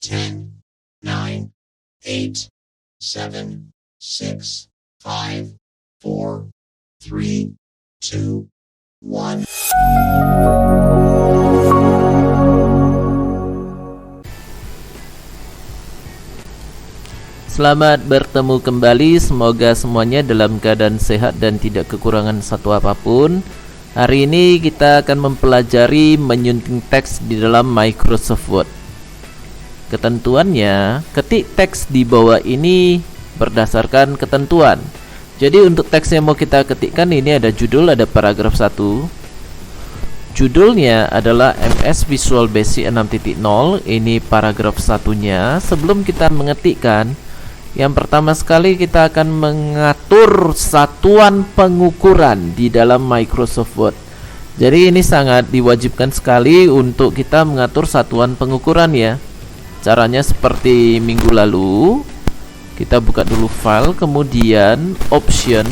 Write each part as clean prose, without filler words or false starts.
10, 9, 8, 7, 6, 5, 4, 3, 2, 1. Selamat bertemu kembali, semoga semuanya dalam keadaan sehat dan tidak kekurangan satu apapun. Hari ini kita akan mempelajari menyunting teks di dalam Microsoft Word. Ketentuannya, ketik teks di bawah ini berdasarkan ketentuan. Jadi untuk teks yang mau kita ketikkan ini ada judul, ada paragraf 1. Judulnya adalah MS Visual Basic 6.0. Ini paragraf satunya. Sebelum kita mengetikkan, yang pertama sekali kita akan mengatur satuan pengukuran di dalam Microsoft Word. Jadi ini sangat diwajibkan sekali untuk kita mengatur satuan pengukuran ya. Caranya seperti minggu lalu. Kita buka dulu file, kemudian option.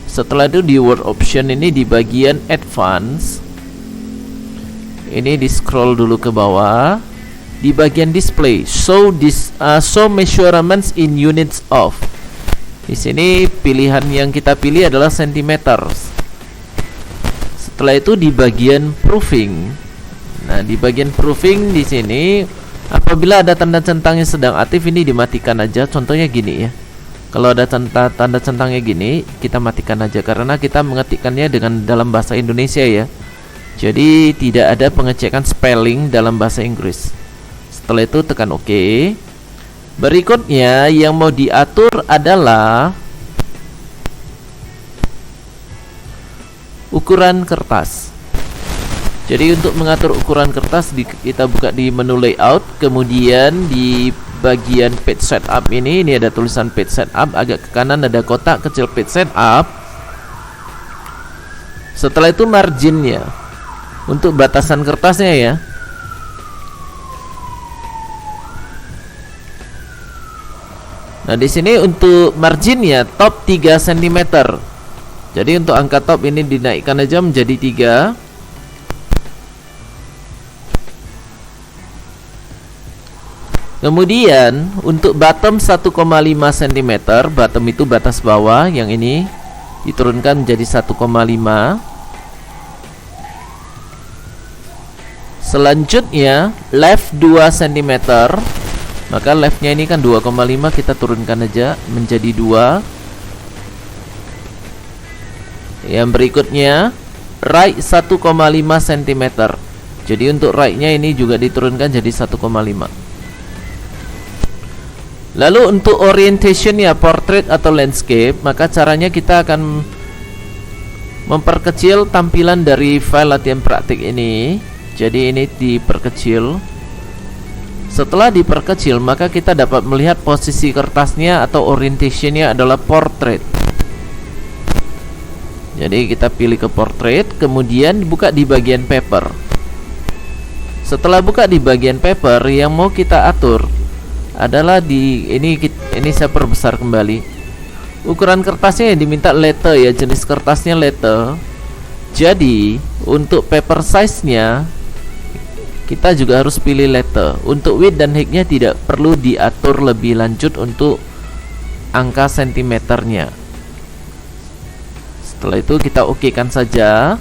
Setelah itu di Word option ini di bagian advance. Ini di scroll dulu ke bawah. Di bagian display, show measurements in units of. Di sini pilihan yang kita pilih adalah centimeters. Setelah itu di bagian proofing. Nah, di bagian proofing di sini apabila ada tanda centangnya sedang aktif ini dimatikan aja. Contohnya gini ya. Kalau ada tanda centangnya gini, kita matikan aja karena kita mengetikkannya dengan dalam bahasa Indonesia ya. Jadi tidak ada pengecekan spelling dalam bahasa Inggris. Setelah itu tekan OK. Berikutnya yang mau diatur adalah ukuran kertas. Jadi untuk mengatur ukuran kertas kita buka di menu layout, kemudian di bagian page setup ini ada tulisan page setup, agak ke kanan ada kotak kecil page setup. Setelah itu marginnya untuk batasan kertasnya ya. Nah, di sini untuk marginnya top 3 cm. Jadi untuk angka top ini dinaikkan aja menjadi 3. Kemudian untuk bottom 1,5 cm, bottom itu batas bawah, yang ini diturunkan menjadi 1,5. Selanjutnya left 2 cm. Maka leftnya ini kan 2,5, kita turunkan aja menjadi 2. Yang berikutnya right 1,5 cm. Jadi untuk right-nya ini juga diturunkan jadi 1,5. Lalu untuk orientation-nya portrait atau landscape, maka caranya kita akan memperkecil tampilan dari file latihan praktik ini. Jadi ini diperkecil. Setelah diperkecil, maka kita dapat melihat posisi kertasnya atau orientation-nya adalah portrait. Jadi kita pilih ke portrait, kemudian buka di bagian paper. Setelah buka di bagian paper, yang mau kita atur adalah di ini saya perbesar kembali. Ukuran kertasnya yang diminta letter ya, jenis kertasnya letter. Jadi untuk paper size-nya kita juga harus pilih letter. Untuk width dan height-nya tidak perlu diatur lebih lanjut untuk angka sentimeternya. Setelah itu kita OK-kan saja.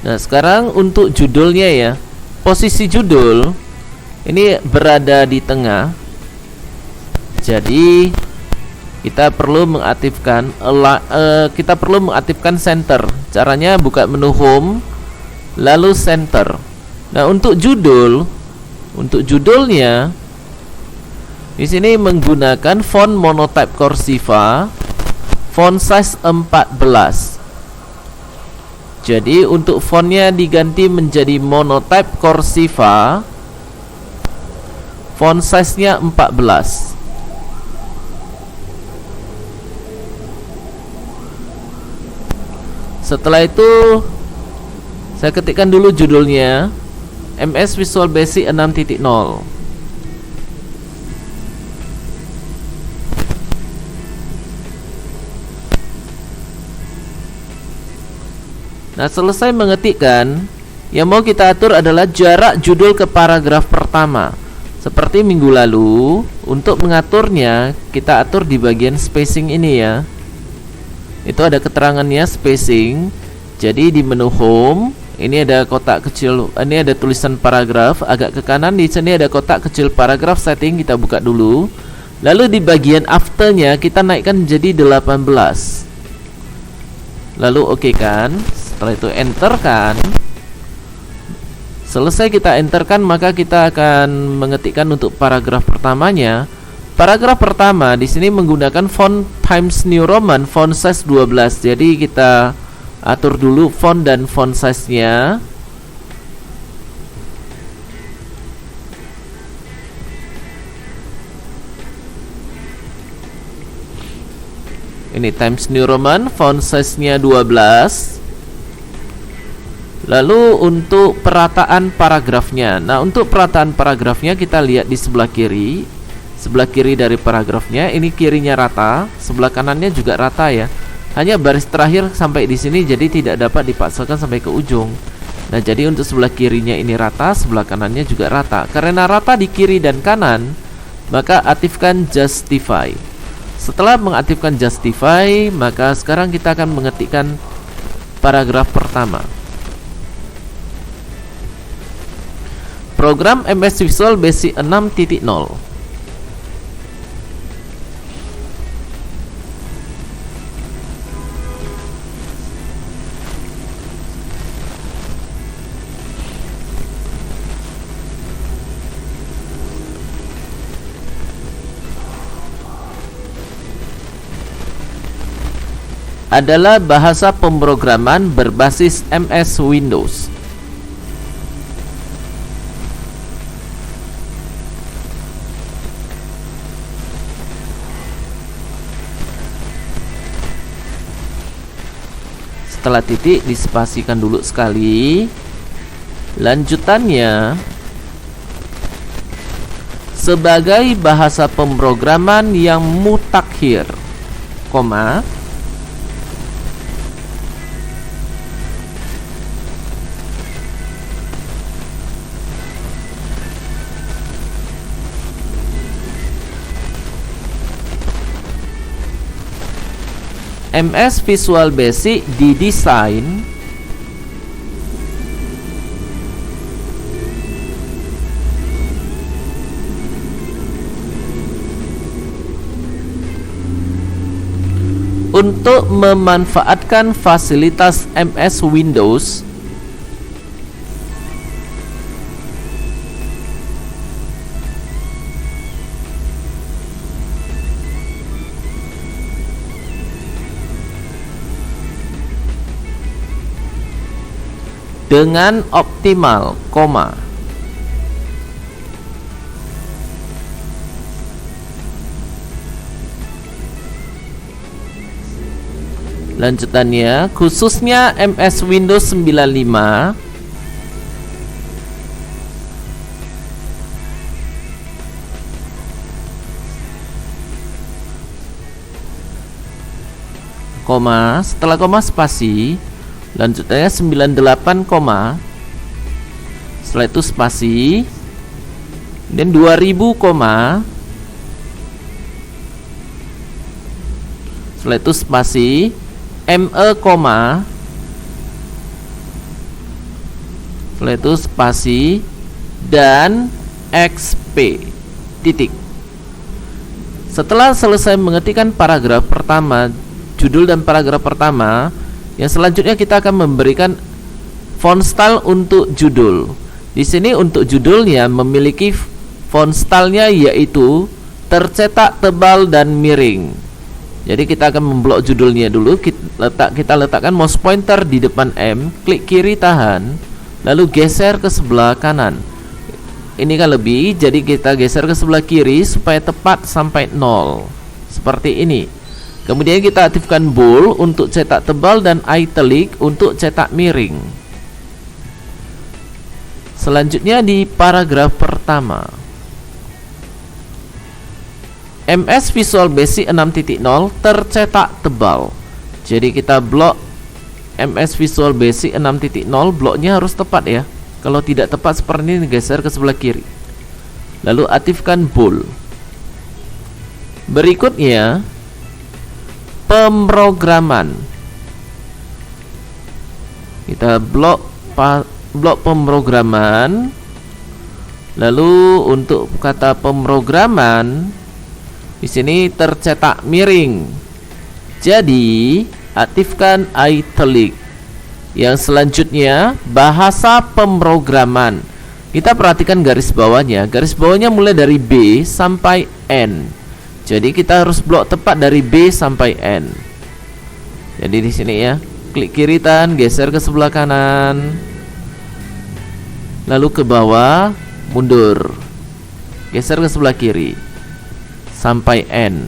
Nah, sekarang untuk judulnya ya. Posisi judul ini berada di tengah. Jadi kita perlu mengaktifkan center. Caranya buka menu home lalu center. Nah, untuk judulnya di sini menggunakan font monotype Cursiva, font size 14. Jadi untuk fontnya diganti menjadi monotype Cursiva, font size-nya 14. Setelah itu saya ketikkan dulu judulnya MS Visual Basic 6.0. Nah, selesai mengetikkan, yang mau kita atur adalah jarak judul ke paragraf pertama. Seperti minggu lalu, untuk mengaturnya kita atur di bagian spacing ini ya. Itu ada keterangannya spacing. Jadi di menu home, ini ada kotak kecil, ini ada tulisan paragraf. Agak ke kanan di sini ada kotak kecil paragraf setting, kita buka dulu. Lalu di bagian afternya kita naikkan menjadi 18. Lalu oke kan. Setelah itu enter kan. Selesai kita enterkan, maka kita akan mengetikkan untuk paragraf pertamanya. Paragraf pertama di sini menggunakan font Times New Roman, font size 12. Jadi kita atur dulu font dan font size-nya. Ini Times New Roman, font size-nya 12. Lalu untuk perataan paragrafnya. Nah, untuk perataan paragrafnya kita lihat di sebelah kiri. Sebelah kiri dari paragrafnya, ini kirinya rata, sebelah kanannya juga rata ya. Hanya baris terakhir sampai di sini, jadi tidak dapat dipaksakan sampai ke ujung. Nah, jadi untuk sebelah kirinya ini rata, sebelah kanannya juga rata. Karena rata di kiri dan kanan, maka aktifkan justify. Setelah mengaktifkan justify, maka sekarang kita akan mengetikkan paragraf pertama. Program MS Visual Basic 6.0. Adalah bahasa pemrograman berbasis MS Windows. Setelah titik dispasikan dulu sekali. Lanjutannya, sebagai bahasa pemrograman yang mutakhir, koma, MS Visual Basic didesain untuk memanfaatkan fasilitas MS Windows dengan optimal, koma. Lanjutannya, khususnya MS Windows 95, koma, setelah koma spasi. Lanjutannya 98, setelah itu spasi, dan 2000, setelah itu spasi, ME, setelah itu spasi, dan XP, titik. Setelah selesai mengetikkan paragraf pertama, judul dan paragraf pertama, yang selanjutnya kita akan memberikan font style untuk judul. Di sini untuk judulnya memiliki font stylenya yaitu tercetak, tebal, dan miring. Jadi kita akan memblok judulnya dulu. Kita letakkan mouse pointer di depan M, klik kiri tahan, lalu geser ke sebelah kanan. Ini kan lebih, jadi kita geser ke sebelah kiri supaya tepat sampai 0. Seperti ini. Kemudian kita aktifkan bold untuk cetak tebal dan italic untuk cetak miring. Selanjutnya di paragraf pertama, MS Visual Basic 6.0 tercetak tebal. Jadi kita blok MS Visual Basic 6.0, bloknya harus tepat ya. Kalau tidak tepat seperti ini, geser ke sebelah kiri. Lalu aktifkan bold. Berikutnya pemrograman. Kita blok pemrograman. Lalu untuk kata pemrograman di sini tercetak miring. Jadi aktifkan italic. Yang selanjutnya bahasa pemrograman. Kita perhatikan garis bawahnya. Garis bawahnya mulai dari B sampai N. Jadi kita harus blok tepat dari B sampai N. Jadi di sini ya, klik kiri tan, geser ke sebelah kanan. Lalu ke bawah, mundur. Geser ke sebelah kiri sampai N.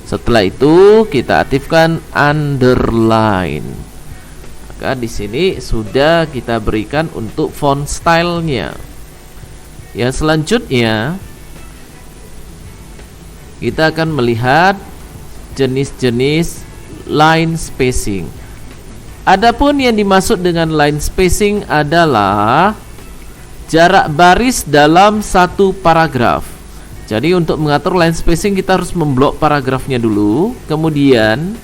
Setelah itu kita aktifkan underline. Maka di sini sudah kita berikan untuk font stylenya. Yang selanjutnya kita akan melihat jenis-jenis line spacing. Adapun yang dimaksud dengan line spacing adalah jarak baris dalam satu paragraf. Jadi untuk mengatur line spacing kita harus memblok paragrafnya dulu. Kemudian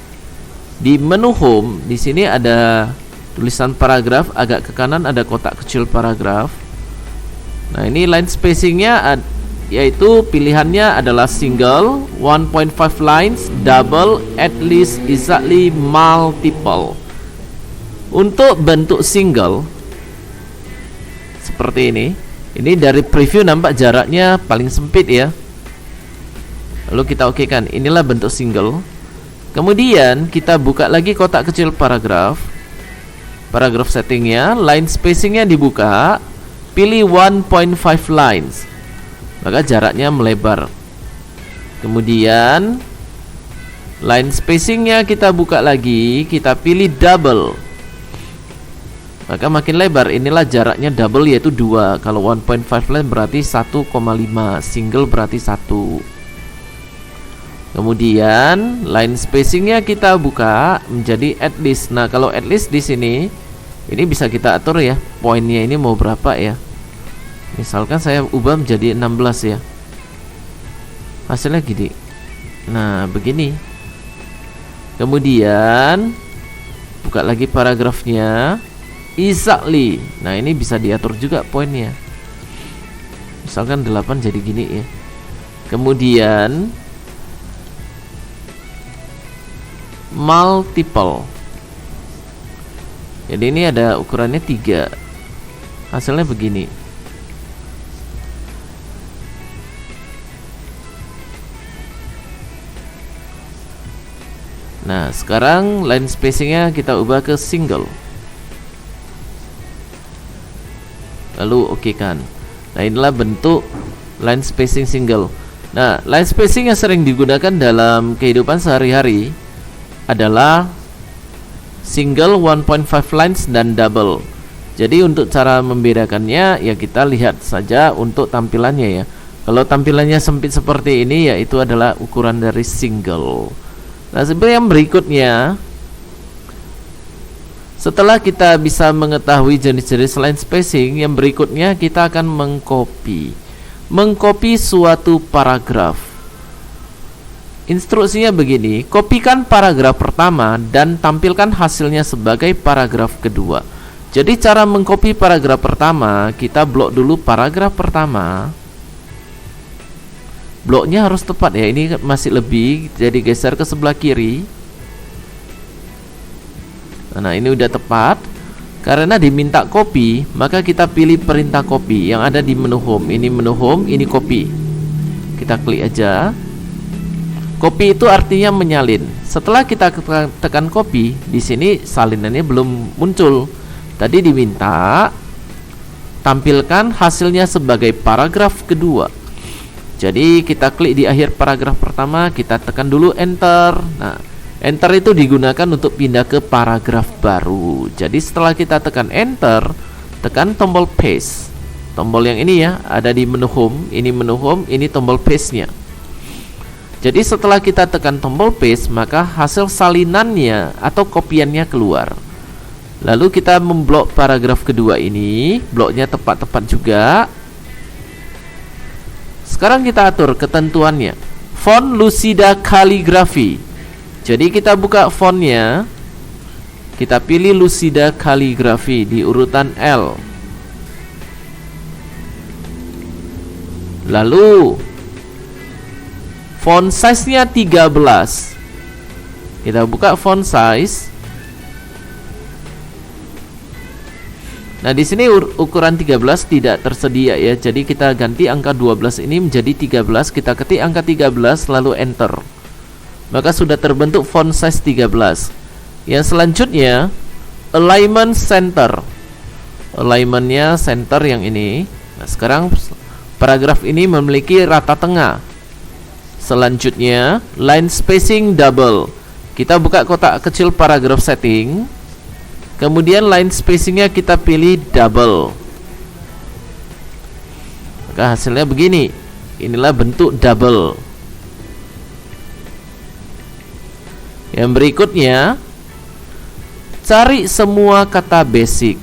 di menu home di sini ada tulisan paragraf, agak ke kanan ada kotak kecil paragraf. Nah, ini line spacingnya yaitu pilihannya adalah single, 1.5 lines, double, at least, exactly, multiple. Untuk bentuk single seperti ini dari preview nampak jaraknya paling sempit ya. Lalu kita okekan, inilah bentuk single. Kemudian kita buka lagi kotak kecil paragraf settingnya, line spacingnya dibuka, pilih 1.5 lines, maka jaraknya melebar. Kemudian line spacingnya kita buka lagi, kita pilih double, maka makin lebar. Inilah jaraknya double yaitu 2. Kalau 1.5 line berarti 1,5, single berarti 1. Kemudian line spacingnya kita buka menjadi at least. Nah, kalau at least di sini ini bisa kita atur ya, poinnya ini mau berapa ya. Misalkan saya ubah menjadi 16 ya. Hasilnya gini. Nah, begini. Kemudian buka lagi paragrafnya, exactly. Nah, ini bisa diatur juga poinnya. Misalkan 8 jadi gini ya. Kemudian multiple. Jadi ini ada ukurannya 3. Hasilnya begini. Nah, sekarang line spacingnya kita ubah ke single. Lalu okekan. Nah, inilah bentuk line spacing single. Nah, line spacing yang sering digunakan dalam kehidupan sehari-hari adalah single, 1.5 lines, dan double. Jadi untuk cara membedakannya ya kita lihat saja untuk tampilannya ya. Kalau tampilannya sempit seperti ini ya itu adalah ukuran dari single. Nah, sebenarnya yang berikutnya, setelah kita bisa mengetahui jenis-jenis line spacing, yang berikutnya kita akan mengcopy suatu paragraf. Instruksinya begini, kopikan paragraf pertama dan tampilkan hasilnya sebagai paragraf kedua. Jadi cara mengcopy paragraf pertama, kita blok dulu paragraf pertama. Bloknya harus tepat ya, ini masih lebih, jadi geser ke sebelah kiri. Nah, ini udah tepat. Karena diminta copy, maka kita pilih perintah copy yang ada di menu home. Ini menu home, ini copy. Kita klik aja. Copy itu artinya menyalin. Setelah kita tekan copy, di sini salinannya belum muncul. Tadi diminta tampilkan hasilnya sebagai paragraf kedua. Jadi kita klik di akhir paragraf pertama, kita tekan dulu enter. Nah, enter itu digunakan untuk pindah ke paragraf baru. Jadi setelah kita tekan enter, tekan tombol paste. Tombol yang ini ya, ada di menu home. Ini menu home, ini tombol paste-nya. Jadi setelah kita tekan tombol paste, maka hasil salinannya atau kopiannya keluar. Lalu kita memblok paragraf kedua ini, bloknya tepat-tepat juga. Sekarang kita atur ketentuannya. Font Lucida Calligraphy. Jadi kita buka fontnya, kita pilih Lucida Calligraphy di urutan L. Lalu font size-nya 13. Kita buka font size. Nah, di sini ukuran 13 tidak tersedia ya. Jadi kita ganti angka 12 ini menjadi 13. Kita ketik angka 13 lalu enter. Maka sudah terbentuk font size 13. Yang selanjutnya alignment center. Alignmentnya center yang ini. Nah, sekarang paragraf ini memiliki rata tengah. Selanjutnya line spacing double. Kita buka kotak kecil paragraf setting. Kemudian line spacingnya kita pilih double. Maka hasilnya begini. Inilah bentuk double. Yang berikutnya, cari semua kata basic.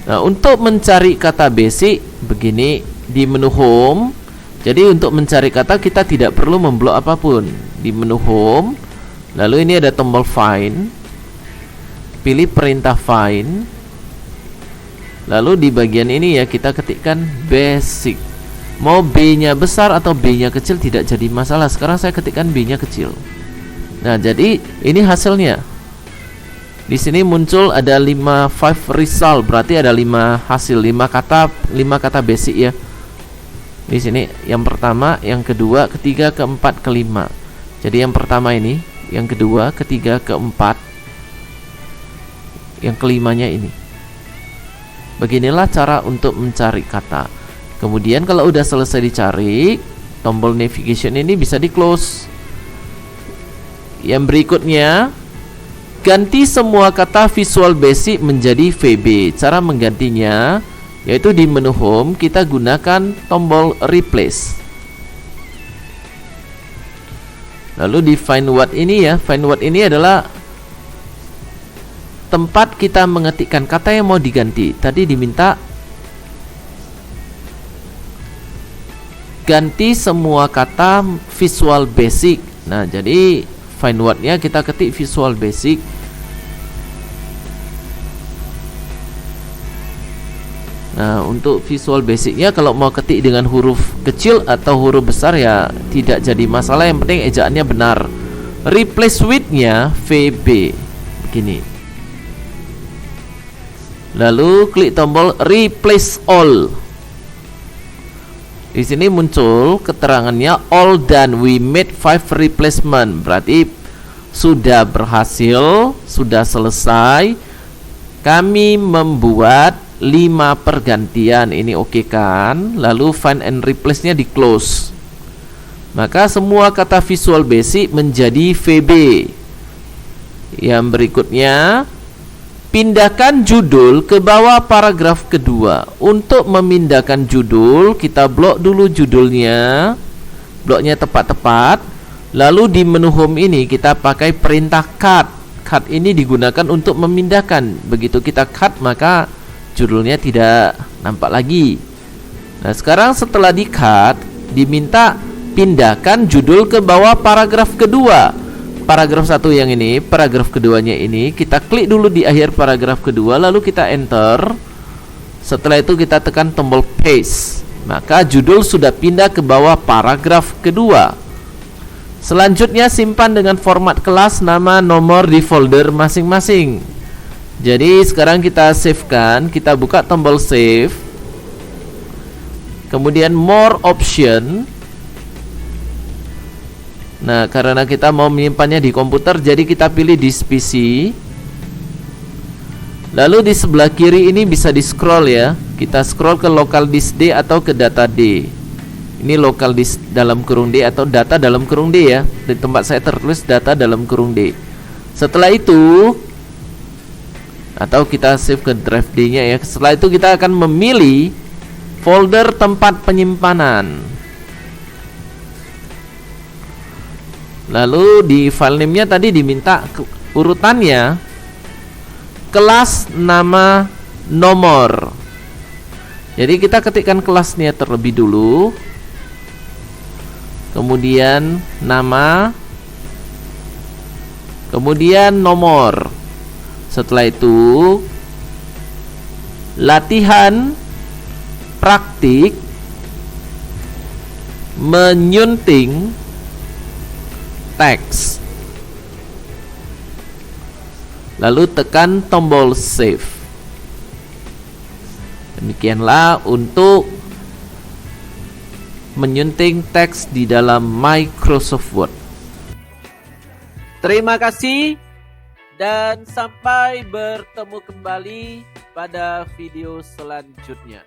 Nah, untuk mencari kata basic begini di menu home. Jadi untuk mencari kata kita tidak perlu memblok apapun. Di menu home, lalu ini ada tombol find. Pilih perintah find. Lalu di bagian ini ya kita ketikkan basic. Mau B-nya besar atau B-nya kecil tidak jadi masalah. Sekarang saya ketikkan B-nya kecil. Nah, jadi ini hasilnya. Di sini muncul ada 5 result, berarti ada 5 hasil, 5 kata basic ya. Di sini yang pertama, yang kedua, ketiga, keempat, kelima. Jadi yang pertama ini, yang kedua, ketiga, keempat, yang kelimanya ini. Beginilah cara untuk mencari kata. Kemudian kalau udah selesai dicari, tombol navigation ini bisa di close. Yang berikutnya, ganti semua kata Visual Basic menjadi VB. Cara menggantinya yaitu di menu home kita gunakan tombol replace. Lalu di find word ini ya, find word ini adalah tempat kita mengetikkan kata yang mau diganti. Tadi diminta ganti semua kata Visual Basic. Nah, jadi find word-nya kita ketik Visual Basic. Nah, untuk Visual Basic-nya kalau mau ketik dengan huruf kecil atau huruf besar ya tidak jadi masalah, yang penting ejaannya benar. Replace with-nya VB begini. Lalu klik tombol replace all. Di sini muncul keterangannya all done, we made 5 replacement. Berarti sudah berhasil, sudah selesai. Kami membuat 5 pergantian. Ini oke kan? Lalu find and replace-nya di close. Maka semua kata Visual Basic menjadi VB. Yang berikutnya, pindahkan judul ke bawah paragraf kedua. Untuk memindahkan judul, kita blok dulu judulnya. Bloknya tepat-tepat. Lalu di menu home ini kita pakai perintah cut. Cut ini digunakan untuk memindahkan. Begitu kita cut, maka judulnya tidak nampak lagi. Nah, sekarang setelah di cut, diminta pindahkan judul ke bawah paragraf kedua. Paragraf 1 yang ini, paragraf keduanya ini, kita klik dulu di akhir paragraf kedua, lalu kita enter. Setelah itu kita tekan tombol paste. Maka judul sudah pindah ke bawah paragraf kedua. Selanjutnya simpan dengan format kelas, nama, nomor di folder masing-masing. Jadi sekarang kita savekan, kita buka tombol save. Kemudian more option. Nah, karena kita mau menyimpannya di komputer, jadi kita pilih disk PC. Lalu di sebelah kiri ini bisa di scroll ya. Kita scroll ke local disk D atau ke data D. Ini local disk dalam kurung D atau data dalam kurung D ya. Di tempat saya tertulis data dalam kurung D. Setelah itu, atau kita save ke drive D-nya ya. Setelah itu kita akan memilih folder tempat penyimpanan. Lalu di file name-nya tadi diminta urutannya kelas, nama, nomor. Jadi kita ketikkan kelasnya terlebih dulu, kemudian nama, kemudian nomor. Setelah itu latihan praktik menyunting teks. Lalu tekan tombol save. Demikianlah untuk menyunting teks di dalam Microsoft Word. Terima kasih dan sampai bertemu kembali pada video selanjutnya.